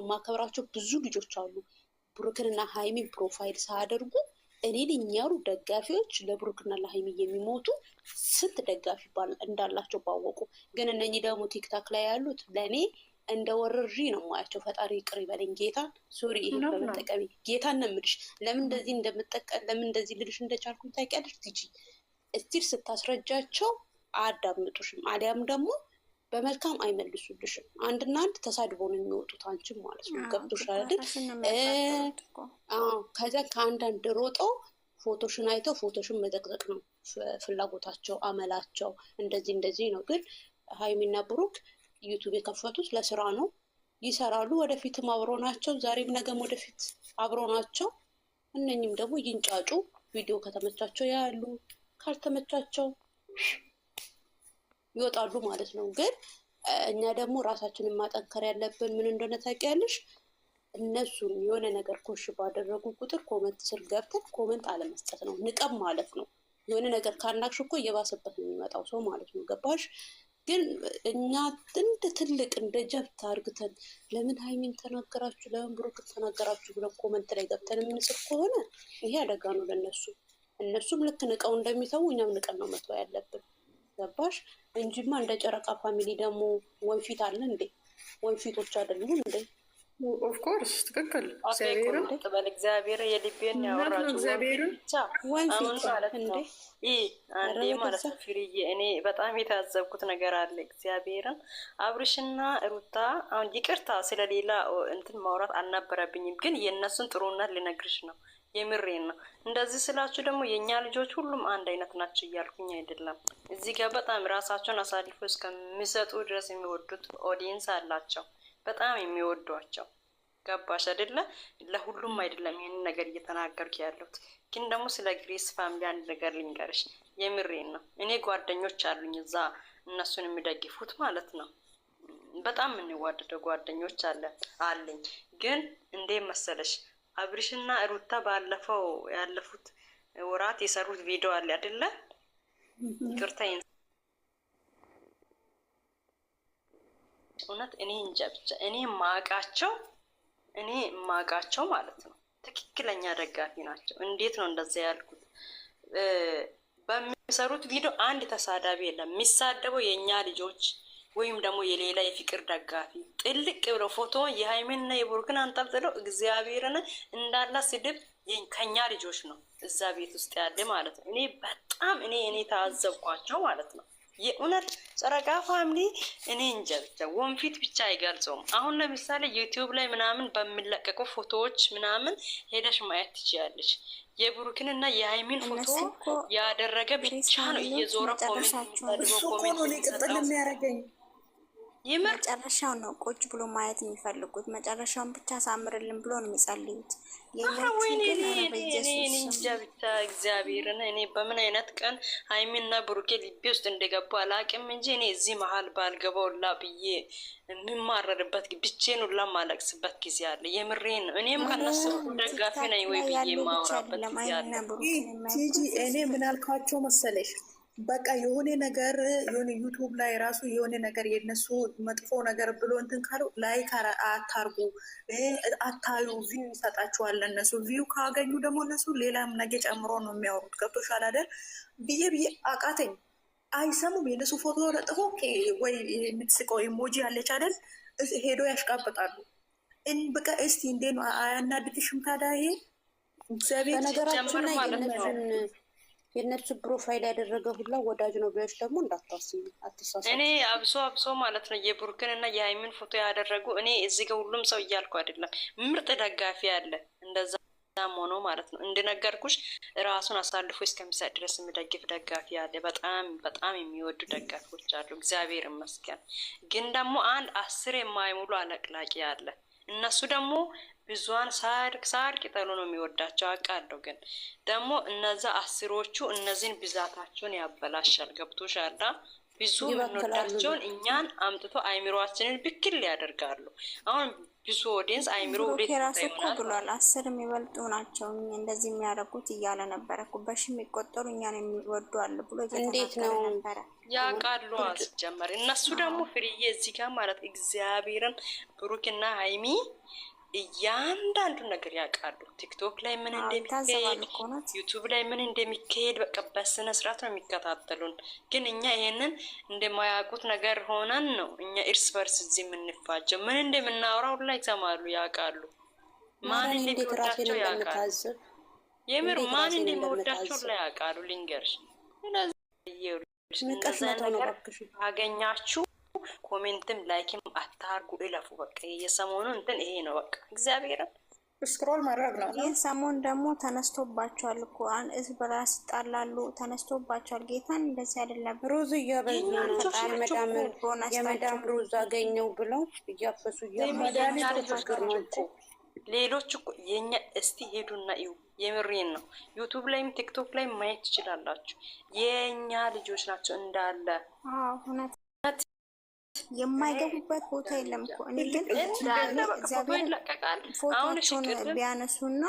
ማከብራቸው ብዙ ልጆች አሉ ብሩክንና ሃይሚን ፕሮፋይል ሳያደርጉ እኔ ልኛሩ ደጋፊዎች ለብሩክና ለሃይሚ የሚሞቱ ስንት ደጋፊ እንዳላቸው ባወቁ። ግን እነኚህ ደግሞ ቲክታክ ላይ ያሉት ለእኔ እንደ ወረርጂ ነው ማያቸው። ፈጣሪ ይቅር ይበለኝ ጌታን ሶሪ ይሄን በመጠቀሚ ጌታን ነው የምልሽ። ለምን እንደዚህ እንደምጠቀም ለምን እንደዚህ ልልሽ እንደቻልኩኝ ታውቂያለሽ? ቲጂ እስቲል ስታስረጃቸው አያዳምጡሽም፣ አሊያም ደግሞ በመልካም አይመልሱልሽም። አንድና አንድ ተሳድቦ ነው የሚወጡት አንቺም ማለት ነው። ገብቶሻል አይደል? ከዛ ከአንዳንድ ሮጠው ፎቶሽን አይተው ፎቶሽን መዘቅዘቅ ነው ፍላጎታቸው፣ አመላቸው እንደዚህ እንደዚህ ነው። ግን ሃይሚና ብሩክ ዩቱብ የከፈቱት ለስራ ነው፣ ይሰራሉ። ወደፊትም አብሮ ናቸው። ዛሬም ነገም ወደፊት አብሮ ናቸው። እነኝም ደግሞ ይንጫጩ። ቪዲዮ ከተመቻቸው ያሉ፣ ካልተመቻቸው ይወጣሉ ማለት ነው። ግን እኛ ደግሞ ራሳችንን ማጠንከር ያለብን ምን እንደሆነ ታውቂያለሽ? እነሱን የሆነ ነገር ኮሽ ባደረጉ ቁጥር ኮመንት ስር ገብተን ኮመንት አለመስጠት ነው፣ ንቀም ማለት ነው። የሆነ ነገር ካናክሽ እኮ እየባሰበት ነው የሚመጣው ሰው ማለት ነው። ገባሽ? ግን እኛ እንደ ትልቅ እንደ ጀብት አርግተን ለምን ሃይሚን ተናገራችሁ ለምን ብሩክን ተናገራችሁ ብለን ኮመንት ላይ ገብተን የምንጽፍ ከሆነ ይሄ አደጋ ነው ለነሱ። እነሱም ልክ ንቀው እንደሚተው እኛም ንቀን ነው መተው ያለብን። ገባሽ? እንጂማ እንደ ጨረቃ ፋሚሊ ደግሞ ወንፊት አለ እንዴ? ወንፊቶች አይደሉም እንዴ? ኦፍኮርስ ትክክል። እግዚአብሔር የልቤን ያወራችሁ ብቻ አሁን ማለት ነው። ይህ አንዴ ማለት ነው ፍርዬ፣ እኔ በጣም የታዘብኩት ነገር አለ። እግዚአብሔርን አብርሽና ሩታ አሁን ይቅርታ ስለሌላ እንትን ማውራት አልነበረብኝም፣ ግን የእነሱን ጥሩነት ልነግርሽ ነው። የምሬን ነው። እንደዚህ ስላችሁ ደግሞ የእኛ ልጆች ሁሉም አንድ አይነት ናቸው እያልኩኝ አይደለም። እዚህ ጋር በጣም ራሳቸውን አሳልፎ እስከሚሰጡ ድረስ የሚወዱት ኦዲየንስ አላቸው፣ በጣም የሚወዷቸው። ገባሽ አይደለ? ለሁሉም አይደለም ይህንን ነገር እየተናገርኩ ያለሁት። ግን ደግሞ ስለ ግሬስ ፋሚሊ አንድ ነገር ልንገርሽ፣ የምሬን ነው። እኔ ጓደኞች አሉኝ እዛ እነሱን የሚደግፉት ማለት ነው። በጣም የምንዋደደው ጓደኞች አለኝ። ግን እንዴ መሰለሽ አብርሽና ሩታ ባለፈው ያለፉት ወራት የሰሩት ቪዲዮ አለ አይደለ? ይቅርታዬን እውነት እኔ እንጃ ብቻ እኔ ማቃቸው ማለት ነው ትክክለኛ ደጋፊ ናቸው። እንዴት ነው እንደዛ ያልኩት? በሚሰሩት ቪዲዮ አንድ ተሳዳቢ የለም። የሚሳደበው የእኛ ልጆች ወይም ደግሞ የሌላ የፍቅር ደጋፊ ጥልቅ ብለው ፎቶ የሃይሜንና የብሩክን አንጠልጥለው እግዚአብሔርን እንዳላ ስድብ ከኛ ልጆች ነው እዛ ቤት ውስጥ ያለ ማለት ነው። እኔ በጣም እኔ ታዘብኳቸው ማለት ነው። የእውነት ጨረቃ ፋሚሊ እኔ እንጃ ብቻ ወንፊት ብቻ አይገልጸውም። አሁን ለምሳሌ ዩቲዩብ ላይ ምናምን በሚለቀቁ ፎቶዎች ምናምን ሄደሽ ማየት ትችያለሽ። የብሩክንና የሃይሚን ፎቶ ያደረገ ብቻ ነው እየዞረ ኮሜንት መጨረሻው ነው ቁጭ ብሎ ማየት የሚፈልጉት። መጨረሻውን ብቻ ሳምርልን ብሎ ነው የሚጸልዩት። እንጃ ብቻ እግዚአብሔርን እኔ በምን አይነት ቀን ሃይሚና ብሩኬ ልቤ ውስጥ እንደገቡ አላቅም እንጂ እኔ እዚህ መሀል ባልገባው ሁላ ብዬ የምማረርበት ብቼን ሁላ ማለቅስበት ጊዜ አለ። የምሬን ነው። እኔም ከነሱ ደጋፊ ነኝ ወይ ብዬ የማወራበት ጊዜ አለ። ቲጂ እኔ ምን አልኳቸው መሰለሽ? በቃ የሆነ ነገር የሆነ ዩቱብ ላይ ራሱ የሆነ ነገር የነሱ መጥፎ ነገር ብሎ እንትን ካሉ ላይክ አታርጉ፣ አታዩ፣ ቪው ይሰጣችኋል። እነሱ ቪው ካገኙ ደግሞ እነሱ ሌላም ነገ ጨምሮ ነው የሚያወሩት። ገብቶሻል አይደል? ብዬ አቃተኝ። አይሰሙም። የነሱ ፎቶ ለጥፎ ወይ የምትስቀው ኢሞጂ አለች አይደል? ሄዶ ያሽቃበጣሉ። በቃ እስቲ እንዴ ነው አያናድድሽም ታዲያ? ይሄ እግዚአብሔር በነገራችን ላይ የነሱ ፕሮፋይል ያደረገ ሁላ ወዳጅ ነው ብለሽ ደግሞ እንዳታስቢ፣ አትሳሳች። እኔ አብሶ ማለት ነው የብሩክን እና የሃይሚን ፎቶ ያደረጉ እኔ እዚህ ጋር ሁሉም ሰው እያልኩ አይደለም፣ ምርጥ ደጋፊ አለ እንደዛም ሆኖ ማለት ነው። እንደነገርኩሽ ራሱን አሳልፎ እስከሚሰጥ ድረስ የሚደግፍ ደጋፊ አለ። በጣም የሚወዱ ደጋፊዎች አሉ፣ እግዚአብሔር ይመስገን። ግን ደግሞ አንድ 10 የማይሙሉ አለቅላቂ አለ። እነሱ ደግሞ ብዙዋን ሳር ቅጠሉ ነው የሚወዳቸው አውቃለሁ። ግን ደግሞ እነዛ 10ዎቹ እነዚህን ብዛታቸውን ያበላሻል። ገብቶሻል? ብዙ የምንወዳቸውን እኛን አምጥቶ አይምሯችንን ብክል ያደርጋሉ። አሁን ብዙ ኦዲየንስ አይምሮ ብሩክ ወዴት የራሱ እኮ ይሆናል? ብሏል። 10 የሚበልጡ ናቸው እንደዚህ የሚያደርጉት እያለ ነበረ እኮ። በሺ የሚቆጠሩ እኛን የሚወዱ አለ ብሎ እየተናገረ ነበረ። ያውቃሉ ሲጀመር እነሱ ደግሞ ፍርዬ እዚህ ጋር ማለት እግዚአብሔርን ብሩክና ሀይሚ እያንዳንዱን ነገር ያውቃሉ። ቲክቶክ ላይ ምን እንደሚካሄድ፣ ዩቱብ ላይ ምን እንደሚካሄድ በቃ በስነ ስርዓት ነው የሚከታተሉን። ግን እኛ ይሄንን እንደማያውቁት ነገር ሆነን ነው እኛ እርስ በርስ እዚህ የምንፋጀው። ምን እንደምናወራው ላይ ይሰማሉ፣ ያውቃሉ። ማን እንደሚወዳቸው ያውቃሉ። የምር ማን እንደሚወዳቸው ላይ ያውቃሉ። ልንገርሽ ስለዚህ ነገር አገኛችሁ ኮሜንትም ላይክም አታርጉ፣ እለፉ። በቃ የሰሞኑ እንትን ይሄ ነው። በቃ እግዚአብሔርን ስክሮል ማድረግ ነው። ይህ ሰሞን ደግሞ ተነስቶባቸዋል እኮ እርስ በራስ ይጣላሉ። ተነስቶባቸዋል። ጌታን እንደዚህ አይደለም። ሩዝ እያበዙ ነው። የመዳም ሩዝ አገኘው ብለው እያፈሱ ናቸው። ሌሎች እኮ የኛ እስቲ ሄዱና እዩ። የምሬን ነው። ዩቱብ ላይም ቲክቶክ ላይ ማየት ትችላላችሁ። የኛ ልጆች ናቸው እንዳለ እውነት የማይገቡበት ቦታ የለም እኮ። እኔ ግን እግዚአብሔር ፎቶቸውን ቢያነሱና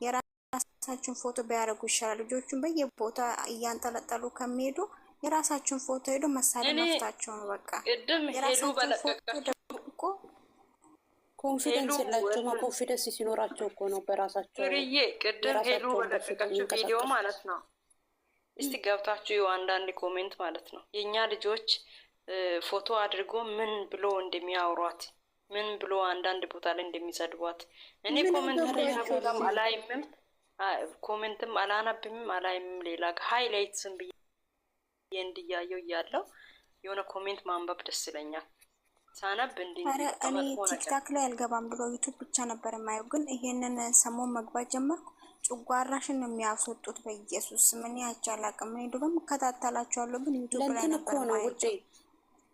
የራሳቸውን ፎቶ ቢያደርጉ ይሻላል። ልጆቹን በየቦታ እያንጠለጠሉ ከሚሄዱ የራሳቸውን ፎቶ ሄዶ መሳሪያ መፍታቸው ነው በቃ። የራሳቸውን ፎቶ ደብቆ ኮንፊደንስ የላቸውማ። ኮንፊደንስ ሲኖራቸው እኮ ነው በራሳቸው። ፍርዬ ቅድም ሄዱ በለቀቃቸው ቪዲዮ ማለት ነው። እስቲ ገብታችሁ አንዳንድ ኮሜንት ማለት ነው የእኛ ልጆች ፎቶ አድርጎ ምን ብሎ እንደሚያወሯት ምን ብሎ አንዳንድ ቦታ ላይ እንደሚሰድቧት እኔ ኮሜንትም አላይምም፣ ኮሜንትም አላነብምም፣ አላይምም። ሌላ ሃይላይትስም ብዬ እንዲያየው እያለው የሆነ ኮሜንት ማንበብ ደስ ይለኛል። ሳነብ እኔ ቲክታክ ላይ አልገባም ብሎ ዩቱብ ብቻ ነበር የማየው። ግን ይሄንን ሰሞን መግባት ጀመርኩ። ጭጓራሽን ነው የሚያስወጡት። በኢየሱስ ምን ያቻላቅም እኔ ድሮም እከታተላቸዋለሁ። ግን ዩቱብ ላይ ነበር ውጪ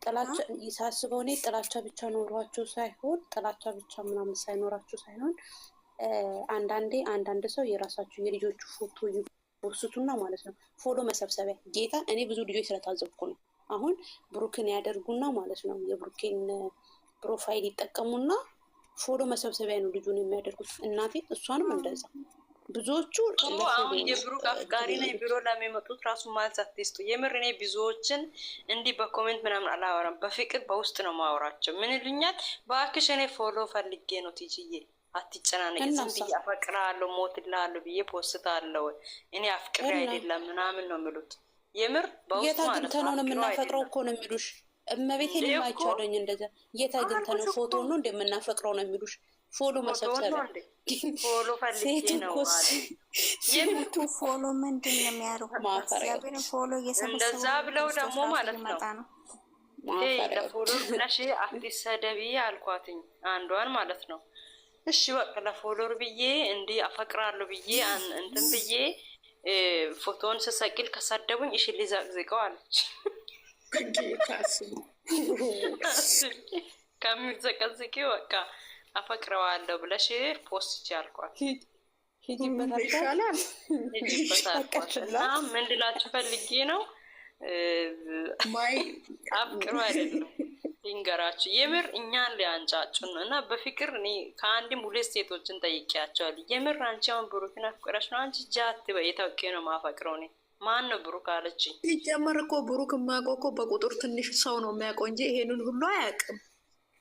ጥላቻ ሳስበው እኔ ጥላቻ ብቻ ኖሯቸው ሳይሆን ጥላቻ ብቻ ምናምን ሳይኖራቸው ሳይሆን አንዳንድ ሰው የራሳቸው የልጆቹ ፎቶ ይወስቱና ማለት ነው ፎሎ መሰብሰቢያ ጌታ እኔ ብዙ ልጆች ስለታዘብኩ ነው። አሁን ብሩክን ያደርጉና ማለት ነው የብሩኬን ፕሮፋይል ይጠቀሙና ፎሎ መሰብሰቢያ ነው ልጁን የሚያደርጉት። እናቴ እሷንም እንደዛ ብዙዎቹ አሁን የብሩክ አፍቃሪ ነኝ ብሎ ለሚመጡት ራሱ ማለት አትስጡ። የምር እኔ ብዙዎችን እንዲህ በኮሜንት ምናምን አላወራም። በፍቅር በውስጥ ነው ማወራቸው። ምን ይሉኛል? በአክሽ እኔ ፎሎ ፈልጌ ነው ትይዬ አትጨናነቂ፣ ዝም ብዬ አፈቅርሃለሁ ሞትልሃለሁ ብዬ ፖስታለሁ። እኔ አፍቅሬ አይደለም ምናምን ነው የሚሉት። የምር በውስጥ ማለት ነው የምናፈቅረው እኮ ነው የሚሉሽ። እመቤቴ ልማይቻለኝ እንደዛ እየተገንተ ነው ፎቶ ነው እንደምናፈቅረው ነው የሚሉሽ። ፎሎ መሰብሰብ ፎሎ ፈልጌ ነው የምቱ ፎሎ ምንድን ነው የሚያደርጉት? እግዚአብሔር ፎሎ እየሰበሰቡ እንደዛ ብለው ደግሞ ማለት ነው ለፎሎ ብለሽ አትሰደቢ አልኳትኝ አንዷን ማለት ነው። እሺ በቃ ለፎሎር ብዬ እንዲህ አፈቅራለሁ ብዬ እንትን ብዬ ፎቶን ስሰቅል ከሰደቡኝ እሺ ሊዘቅዝቀው አለች። ከሚዘቀዝቂ በቃ አፈቅረዋለሁ ብለሽ ፖስት ያልኳት ይሻላል። እና ምን ልላችሁ ፈልጌ ነው አፍቅሩ አይደለም ልንገራችሁ። የምር እኛን ሊያንጫጩን ነው። እና በፍቅር እኔ ከአንድም ሁለት ሴቶችን ጠይቄያቸዋለሁ። የምር አንቺ አሁን ብሩክን አፍቅረሽ ነው? አንቺ ጃት የታውቄ ነው ማፈቅረው እኔ ማን ነው ብሩክ አለችኝ። ሲጀመር እኮ ብሩክ የማያውቀው እኮ በቁጥር ትንሽ ሰው ነው የሚያውቀው እንጂ ይሄንን ሁሉ አያውቅም።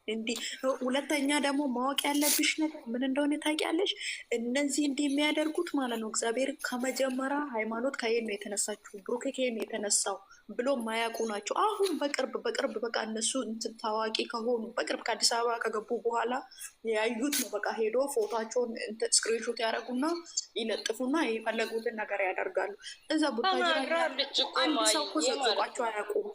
እንዲህ ሁለተኛ ደግሞ ማወቅ ያለብሽ ነገር ምን እንደሆነ ታውቂያለሽ? እነዚህ እንዲህ የሚያደርጉት ማለት ነው እግዚአብሔር ከመጀመሪያ ሃይማኖት ከየት ነው የተነሳችው ብሩክ ከየት ነው የተነሳው ብሎ ማያውቁ ናቸው። አሁን በቅርብ በቃ እነሱ እንትን ታዋቂ ከሆኑ በቅርብ ከአዲስ አበባ ከገቡ በኋላ ያዩት ነው። በቃ ሄዶ ፎቶቸውን ስክሪንሾት ያደረጉና ይለጥፉና የፈለጉትን ነገር ያደርጋሉ። እዛ አንድ ሰው እኮ ዘግቧቸው አያውቁም።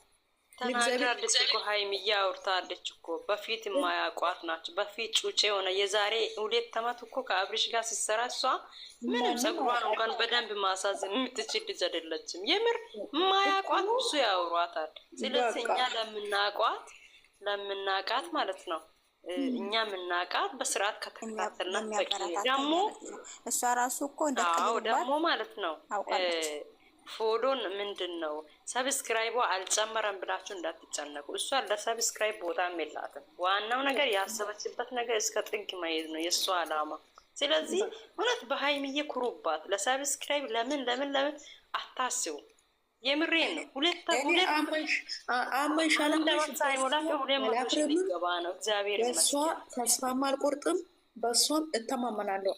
ተናግራለች እኮ ሀይሚዬ አውርታለች እኮ። በፊት የማያውቋት ናቸው። በፊት ጩጬ የሆነ የዛሬ 2 ዓመት እኮ ከአብሪሽ ጋር ሲሰራ እሷ ምንም ጸጉሯን እንኳን በደንብ ማሳዘን የምትችል ልጅ አይደለችም። የምር የማያውቋት ብዙ ያወሯታል። ስለዚህ እኛ ለምናውቃት ማለት ነው እኛ የምናውቃት በስርዓት ከተከታተልናት በቂ ደግሞ እሷ ራሱ እኮ ደግሞ ማለት ነው ፎሎን ምንድን ነው ሰብስክራይቧ አልጨመረም ብላችሁ እንዳትጨነቁ። እሷ ለሰብስክራይብ ቦታም የላትም። ዋናው ነገር ያሰበችበት ነገር እስከ ጥግ መሄድ ነው የእሷ አላማ። ስለዚህ እውነት በሀይሚዬ ኩሩባት። ለሰብስክራይብ ለምን አታስቡ። የምሬን ነው። ሁለት ሳይሞላ ከሁለት መቶ ሺህ ሊገባ ነው። እግዚአብሔር ይመስገን። ተስፋም አልቆርጥም። በእሷም እተማመናለሁ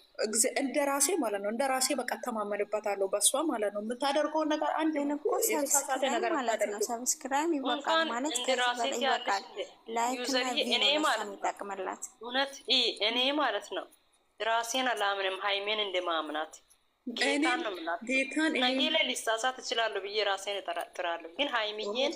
እንደ ራሴ ማለት ነው። እንደ ራሴ በቃ እተማመንበታለሁ በእሷ ማለት ነው። የምታደርገውን ነገር አንድ የተሳሳተ ነገር ማለት ነው። ሰብስክራይብ ይበቃል ማለት ከዚህ በላይ ይበቃል። ላይክ እኔ ማለት ይጠቅመላት እውነት እኔ ማለት ነው ራሴን አላምንም ሃይሜን እንደማምናት ጌታን ነው ምናት ነገ ላይ ሊሳሳት እችላለሁ ብዬ ራሴን እጠረጥራለሁ። ግን ሃይሚዬን